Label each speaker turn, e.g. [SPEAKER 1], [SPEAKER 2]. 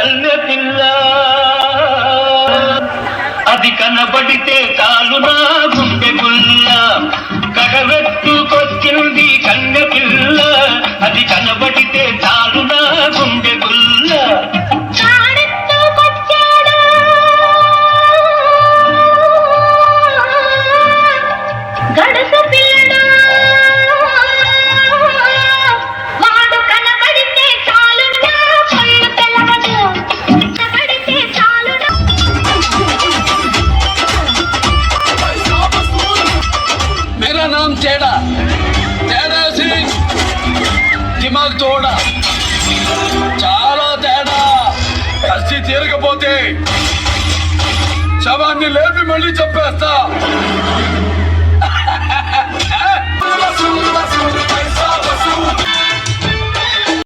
[SPEAKER 1] కన్నె పిల్ల అది కనబడితే చాలు నా గుండె గుల్ల కడవెట్టుకొచ్చింది కన్నె పిల్ల అది కనబడితే చాలు నా గుండె గుల్ల
[SPEAKER 2] గడుసు పిల్లడు వాడు కనబడితే చాలు నా కళ్ళు తెలవదు కనబడితే చాలు
[SPEAKER 3] मेरा नाम चेड़ा తేడా సింగ్ దిమాగ్ తోడా చాలా తేడా కసి తీరకపోతే శవాన్ని లేపి మళ్ళీ చంపేస్తా